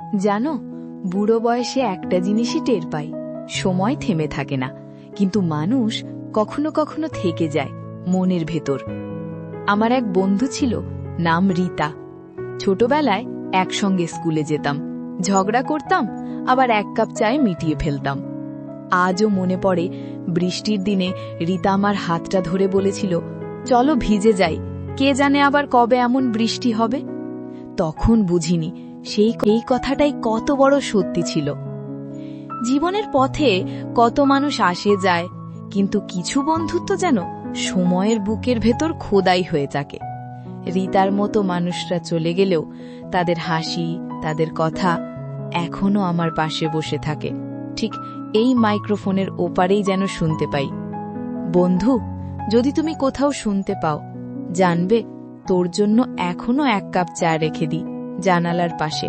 জানো, বুড়ো বয়সে একটা জিনিসই টের পাই, সময় থেমে থাকে না, কিন্তু মানুষ কখনো কখনো থেকে যায় মনের ভেতর। আমার এক বন্ধু ছিল, নাম রীতা। ছোটবেলায় একসঙ্গে স্কুলে যেতাম, ঝগড়া করতাম, আবার এক কাপ চায়ে মিটিয়ে ফেলতাম। আজও মনে পড়ে, বৃষ্টির দিনে রীতা আমার হাতটা ধরে বলেছিল, চলো ভিজে যাই, কে জানে আবার কবে এমন বৃষ্টি হবে। তখন বুঝিনি এই কথাটাই কত বড় সত্যি ছিল। জীবনের পথে কত মানুষ আসে যায়, কিন্তু কিছু বন্ধুত্ব যেন সময়ের বুকের ভেতর খোদাই হয়ে থাকে। রীতার মতো মানুষরা চলে গেলেও তাদের হাসি, তাদের কথা এখনো আমার পাশে বসে থাকে, ঠিক এই মাইক্রোফোনের ওপারেই যেন শুনতে পাই। বন্ধু, যদি তুমি কোথাও শুনতে পাও, জানবে তোর জন্য এখনো এক কাপ চা রেখে দিই জানালার পাশে।